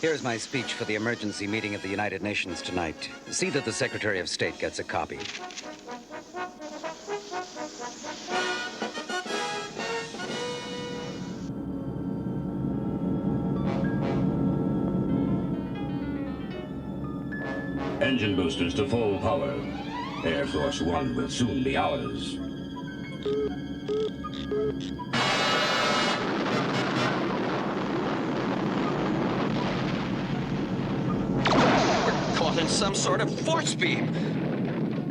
Here's my speech for the emergency meeting of the United Nations tonight. See that the Secretary of State gets a copy. Engine boosters to full power. Air Force One will soon be ours. We're caught in some sort of force beam.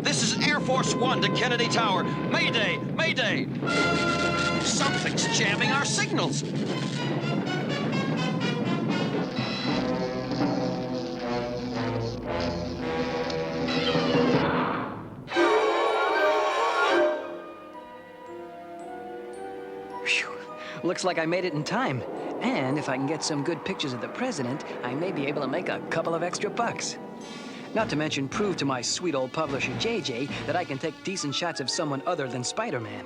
This is Air Force One to Kennedy Tower. Mayday! Mayday! Something's jamming our signals. Looks like I made it in time. And if I can get some good pictures of the president, I may be able to make a couple of extra bucks. Not to mention prove to my sweet old publisher, JJ, that I can take decent shots of someone other than Spider-Man.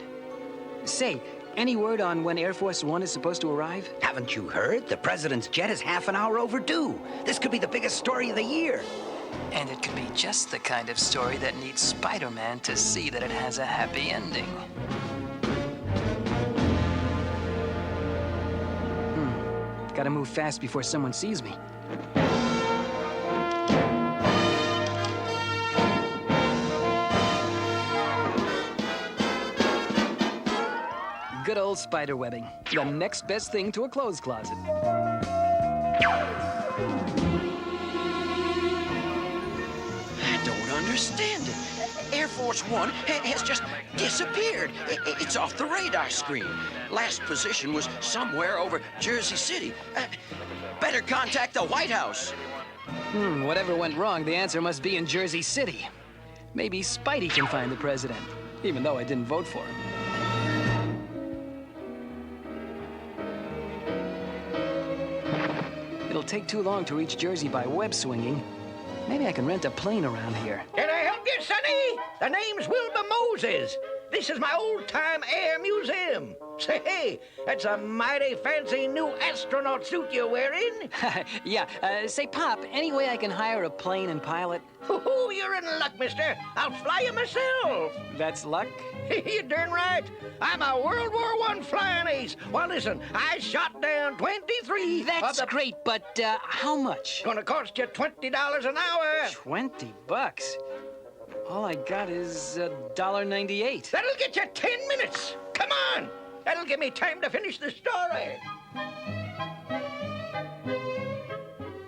Say, any word on when Air Force One is supposed to arrive? Haven't you heard? The president's jet is half an hour overdue. This could be the biggest story of the year. And it could be just the kind of story that needs Spider-Man to see that it has a happy ending. Gotta move fast before someone sees me. Good old spider webbing. The next best thing to a clothes closet. I don't understand it. Air Force One has just disappeared. It's off the radar screen. Last position was somewhere over Jersey City. Better contact the White House. Whatever went wrong, the answer must be in Jersey City. Maybe Spidey can find the president, even though I didn't vote for him. It'll take too long to reach Jersey by web swinging. Maybe I can rent a plane around here. Can I help you, Sonny? The name's Wilbur Moses. This is my old-time air museum. Say, hey, that's a mighty fancy new astronaut suit you're wearing. Yeah, say, Pop, any way I can hire a plane and pilot? Oh, you're in luck, mister. I'll fly you myself. That's luck? You're darn right. I'm a World War I flying ace. Well, listen, I shot down 23 That's great, but how much? Gonna cost you $20 an hour. 20 bucks? All I got is $1.98. That'll get you 10 minutes. Come on. That'll give me time to finish the story.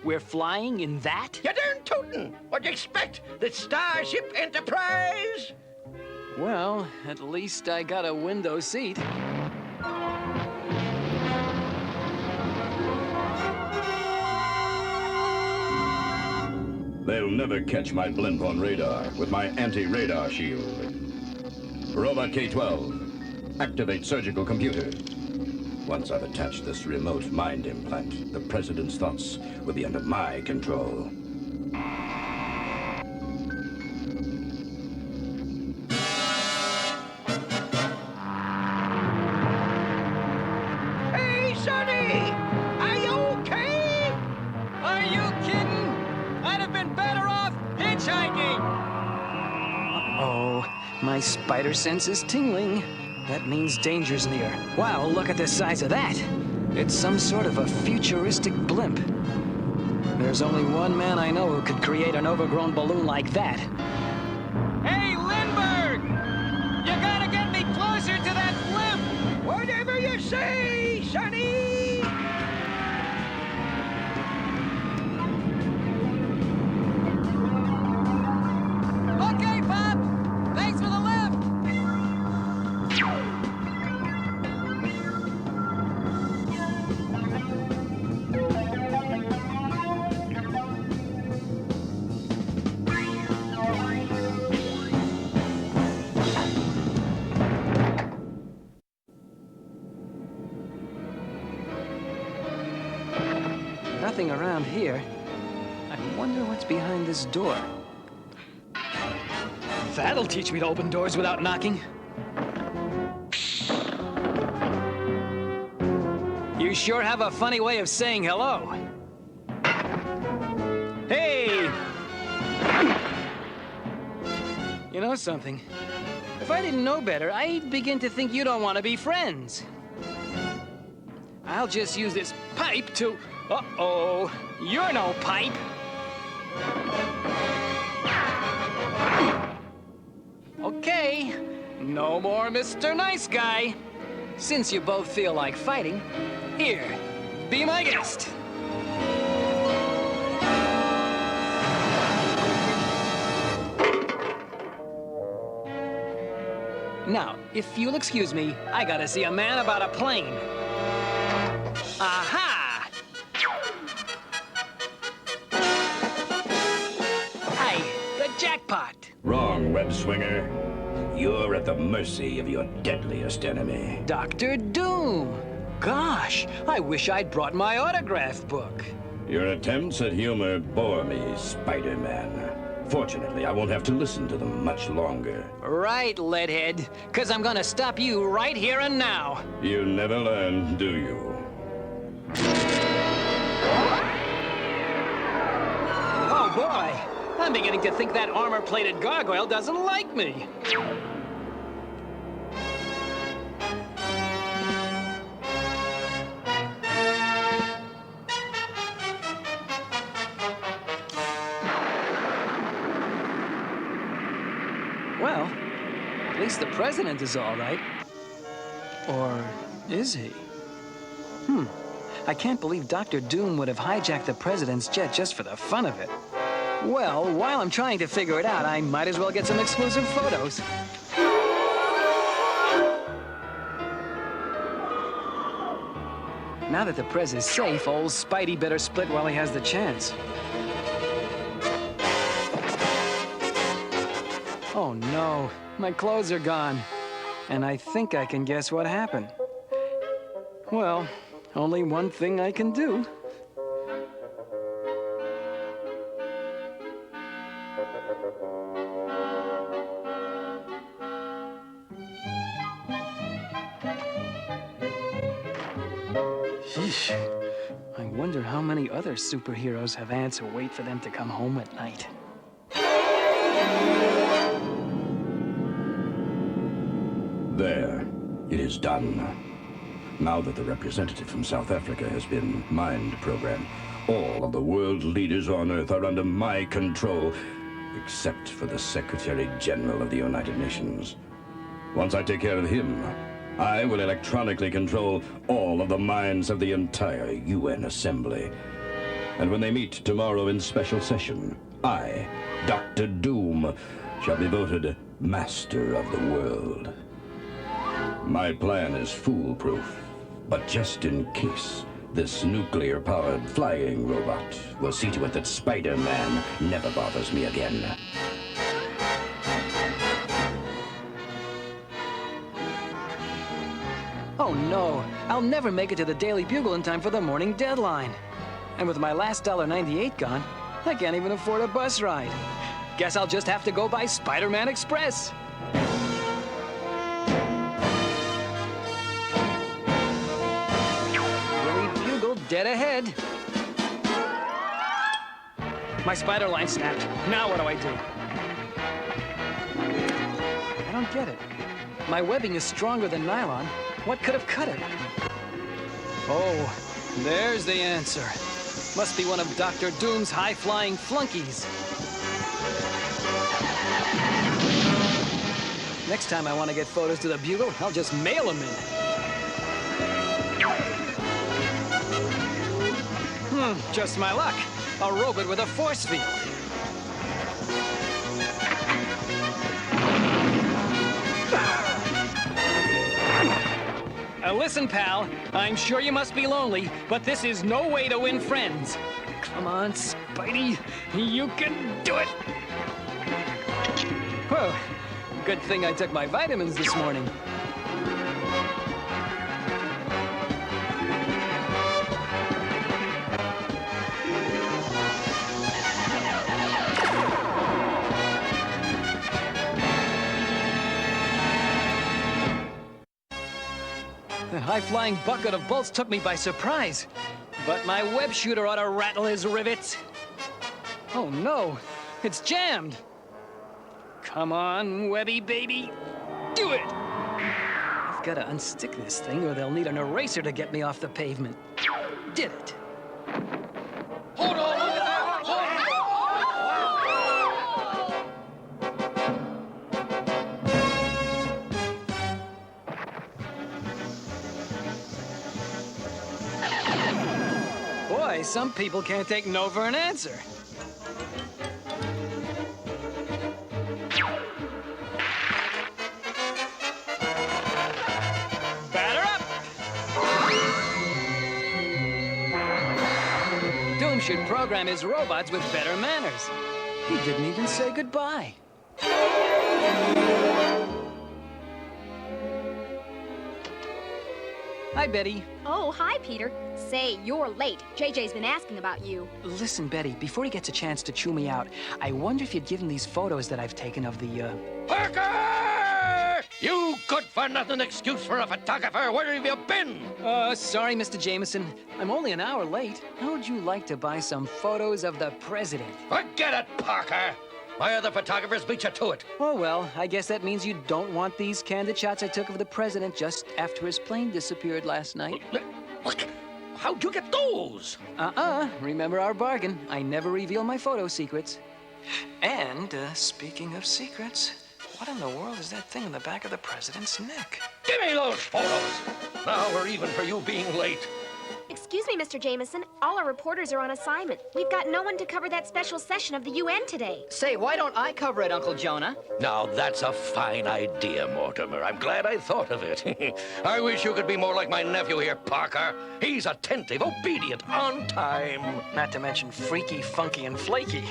We're flying in that? You darn tootin'. What'd you expect? The Starship Enterprise? Well, at least I got a window seat. They'll never catch my blimp on radar with my anti-radar shield. Robot K-12, activate surgical computer. Once I've attached this remote mind implant, the president's thoughts will be under my control. Hey, Sonny! Are you okay? Are you kidding? I'd have been better off hitchhiking! Uh-oh, my spider sense is tingling. That means danger's near. Wow, look at the size of that. It's some sort of a futuristic blimp. There's only one man I know who could create an overgrown balloon like that. Hey, Lindbergh! You gotta get me closer to that blimp! Whatever you say, Sonny! Okay, Pop! Thanks for the lift! Nothing around here. I wonder what's behind this door. That'll teach me to open doors without knocking. You sure have a funny way of saying hello. Hey! You know something? If I didn't know better, I'd begin to think you don't want to be friends. I'll just use this pipe to... Uh-oh, you're no pipe. Okay, no more Mr. Nice Guy. Since you both feel like fighting, here, be my guest. Now, if you'll excuse me, I gotta see a man about a plane. Aha! Hey, the jackpot. Wrong, web swinger. You're at the mercy of your deadliest enemy. Dr. Doom. Gosh, I wish I'd brought my autograph book. Your attempts at humor bore me, Spider-Man. Fortunately, I won't have to listen to them much longer. Right, Leadhead, 'cause I'm gonna stop you right here and now. You never learn, do you? Oh, boy. I'm beginning to think that armor-plated gargoyle doesn't like me. Well, at least the president is all right. Or is he? I can't believe Dr. Doom would have hijacked the president's jet just for the fun of it. Well, while I'm trying to figure it out, I might as well get some exclusive photos. Now that the Prez is safe, old Spidey better split while he has the chance. Oh no, my clothes are gone. And I think I can guess what happened. Well, only one thing I can do. Sheesh. I wonder how many other superheroes have ants who wait for them to come home at night. There. It is done. Now that the representative from South Africa has been mind-programmed, all of the world leaders on Earth are under my control, except for the Secretary General of the United Nations. Once I take care of him, I will electronically control all of the minds of the entire UN Assembly. And when they meet tomorrow in special session, I, Dr. Doom, shall be voted Master of the World. My plan is foolproof, but just in case, this nuclear-powered flying robot will see to it that Spider-Man never bothers me again. Oh no, I'll never make it to the Daily Bugle in time for the morning deadline. And with my last $1.98 gone, I can't even afford a bus ride. Guess I'll just have to go by Spider-Man Express. Daily Bugle dead ahead. My spider line snapped. Now what do I do? I don't get it. My webbing is stronger than nylon. What could have cut it? Oh, there's the answer. Must be one of Dr. Doom's high-flying flunkies. Next time I want to get photos to the Bugle, I'll just mail them in. Just my luck. A robot with a force field. Listen, pal, I'm sure you must be lonely, but this is no way to win friends. Come on, Spidey, you can do it. Whoa, good thing I took my vitamins this morning. The high-flying bucket of bolts took me by surprise, but my web shooter ought to rattle his rivets. Oh no, it's jammed. Come on, Webby baby. Do it! I've got to unstick this thing or they'll need an eraser to get me off the pavement. Did it. Hold on! Boy, some people can't take no for an answer. Batter up! Doom should program his robots with better manners. He didn't even say goodbye. Hi, Betty. Oh, hi, Peter. Say, you're late. JJ's been asking about you. Listen, Betty, before he gets a chance to chew me out, I wonder if you'd give him these photos that I've taken of the, Parker! You good-for-nothing excuse for a photographer. Where have you been? Sorry, Mr. Jameson. I'm only an hour late. How would you like to buy some photos of the president? Forget it, Parker. My other photographers beat you to it. Oh, well, I guess that means you don't want these candid shots I took of the president just after his plane disappeared last night. Look, how'd you get those? Remember our bargain. I never reveal my photo secrets. And, speaking of secrets, what in the world is that thing in the back of the president's neck? Give me those photos. Now we're even for you being late. Excuse me, Mr. Jameson. All our reporters are on assignment. We've got no one to cover that special session of the UN today. Say, why don't I cover it, Uncle Jonah? Now, that's a fine idea, Mortimer. I'm glad I thought of it. I wish you could be more like my nephew here, Parker. He's attentive, obedient, on time. Not to mention freaky, funky, and flaky.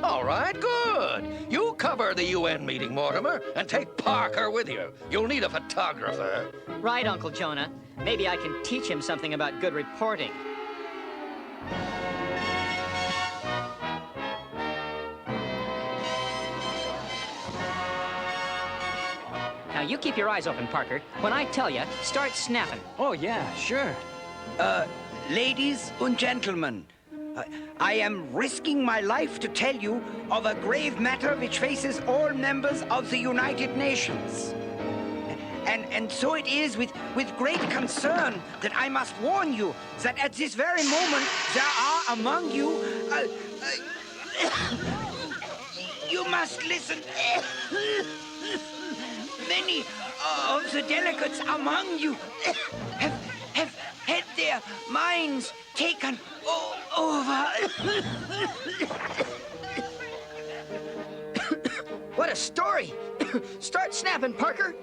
All right, good. You cover the UN meeting, Mortimer, and take Parker with you. You'll need a photographer. Right, Uncle Jonah. Maybe I can teach him something about good reporting. Now, you keep your eyes open, Parker. When I tell you, start snapping. Oh, yeah, sure. Ladies and gentlemen, I am risking my life to tell you of a grave matter which faces all members of the United Nations. And so it is with great concern that I must warn you that at this very moment there are among you... you must listen. Many of the delegates among you have had their minds taken over. What a story! Start snapping, Parker!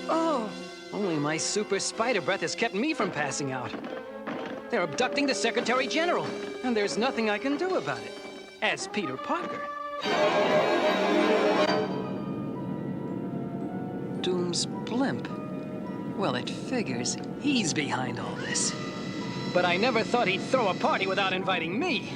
Oh, only my super spider breath has kept me from passing out. They're abducting the Secretary General, and there's nothing I can do about it. As Peter Parker. Doom's blimp. Well, it figures he's behind all this. But I never thought he'd throw a party without inviting me.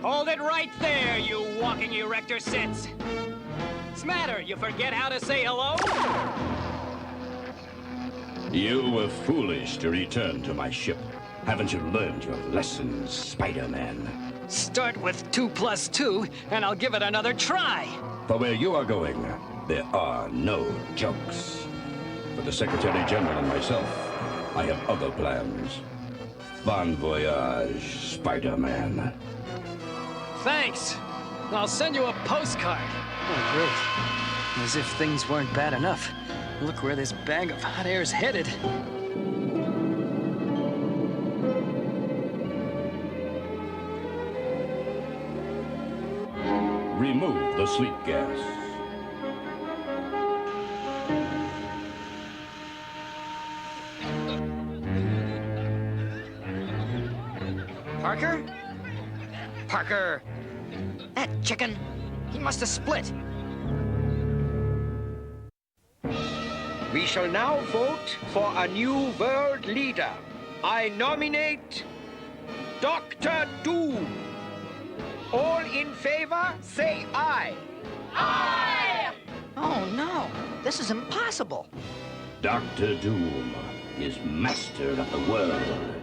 Hold it right there, you walking erector sits. Smatter, you forget how to say hello? You were foolish to return to my ship. Haven't you learned your lessons, Spider-Man? Start with 2 + 2, and I'll give it another try. For where you are going, there are no jokes. For the Secretary General and myself, I have other plans. Bon voyage, Spider-Man. Thanks. I'll send you a postcard. Oh, great. As if things weren't bad enough. Look where this bag of hot air's headed. Remove the sleep gas. Parker? Parker! That chicken, he must have split. We shall now vote for a new world leader. I nominate Dr. Doom. All in favor, say aye. Oh, no. This is impossible. Dr. Doom is master of the world.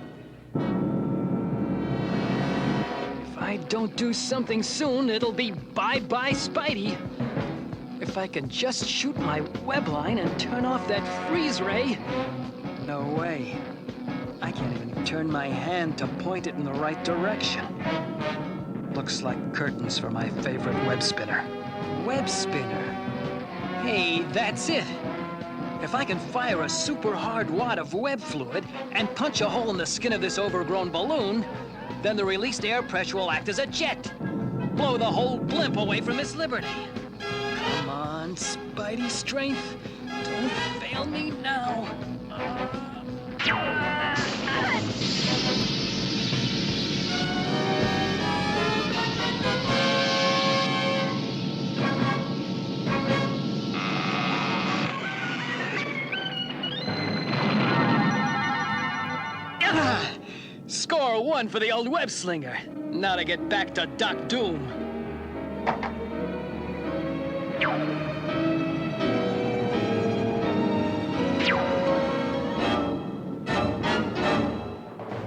If I don't do something soon, it'll be bye-bye Spidey. If I can just shoot my web line and turn off that freeze ray. No way. I can't even turn my hand to point it in the right direction. Looks like curtains for my favorite web spinner. Web spinner? Hey, that's it. If I can fire a super hard wad of web fluid and punch a hole in the skin of this overgrown balloon, then the released air pressure will act as a jet. Blow the whole blimp away from its liberty. Come on, Spidey strength. Don't fail me now. Score one for the old web slinger. Now to get back to Doc Doom.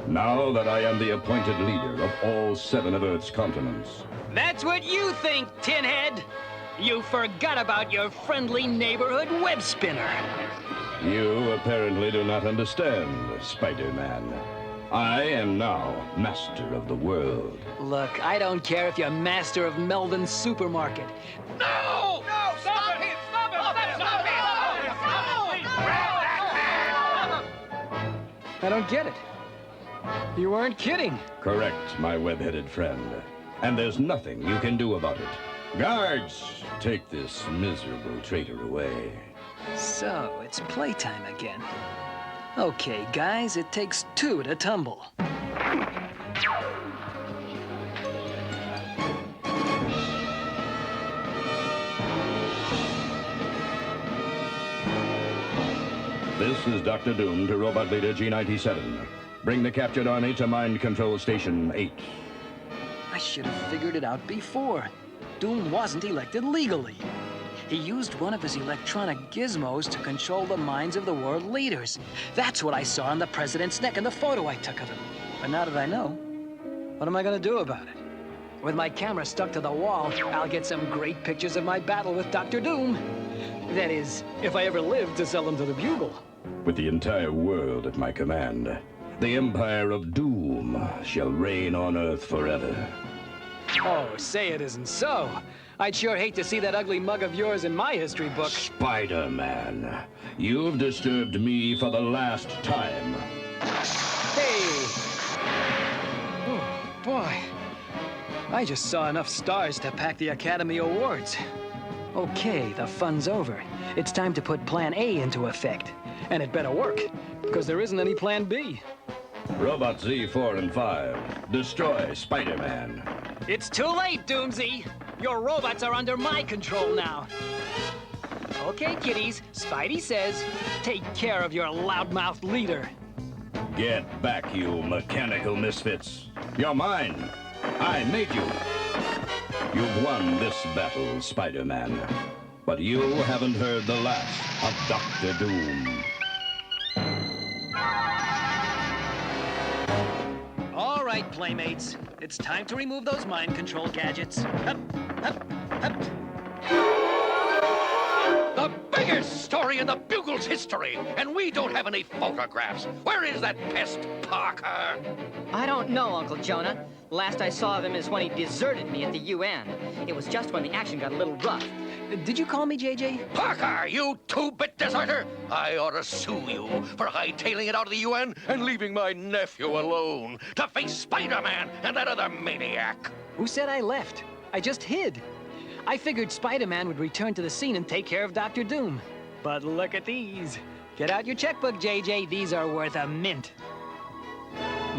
Now that I am the appointed leader of all 7 of Earth's continents, That's what you think, Tinhead. You forgot about your friendly neighborhood web spinner. you apparently do not understand, Spider-Man. I am now master of the world. Look, I don't care if you're master of Meldon's supermarket. No! No! Stop him! Stop him! Stop him! I don't get it. You weren't kidding. Correct, my web-headed friend. And there's nothing you can do about it. Guards, take this miserable traitor away. So, it's playtime again. Okay, guys, it takes 2 to tumble. This is Dr. Doom to Robot Leader G97. Bring the captured army to Mind Control Station 8. I should have figured it out before. Doom wasn't elected legally. He used one of his electronic gizmos to control the minds of the world leaders. That's what I saw on the president's neck in the photo I took of him. But now that I know, what am I gonna do about it? With my camera stuck to the wall, I'll get some great pictures of my battle with Dr. Doom. That is, if I ever live to sell them to the Bugle. With the entire world at my command, the Empire of Doom shall reign on Earth forever. Oh, say it isn't so. I'd sure hate to see that ugly mug of yours in my history book. Spider-Man, you've disturbed me for the last time. Hey! Oh, boy. I just saw enough stars to pack the Academy Awards. Okay, the fun's over. It's time to put Plan A into effect. And it better work, because there isn't any Plan B. Robot Z4 and 5, destroy Spider-Man. It's too late, Doomsy. Your robots are under my control now. Okay, kiddies, Spidey says, take care of your loudmouth leader. Get back, you mechanical misfits. You're mine. I made you. You've won this battle, Spider-Man. But you haven't heard the last of Dr. Doom. All right, playmates. It's time to remove those mind control gadgets. Hup, hup, hup. The biggest story in the Bugle's history, and we don't have any photographs. Where is that pest, Parker? I don't know, Uncle Jonah. Last I saw of him is when he deserted me at the UN. It was just when the action got a little rough. Did you call me, JJ? Parker, you two-bit deserter! I ought to sue you for hightailing it out of the UN and leaving my nephew alone to face Spider-Man and that other maniac. Who said I left? I just hid. I figured Spider-Man would return to the scene and take care of Dr. Doom. But look at these. Get out your checkbook, JJ. These are worth a mint.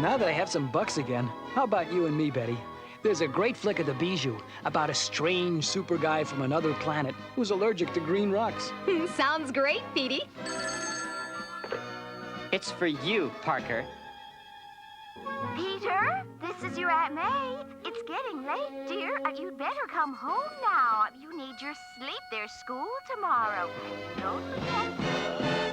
Now that I have some bucks again, how about you and me, Betty? There's a great flick at the Bijou about a strange super guy from another planet who's allergic to green rocks. Sounds great, Petey. It's for you, Parker. Peter, this is your Aunt May. It's getting late, dear. You'd better come home now. You need your sleep. There's school tomorrow. Don't forget.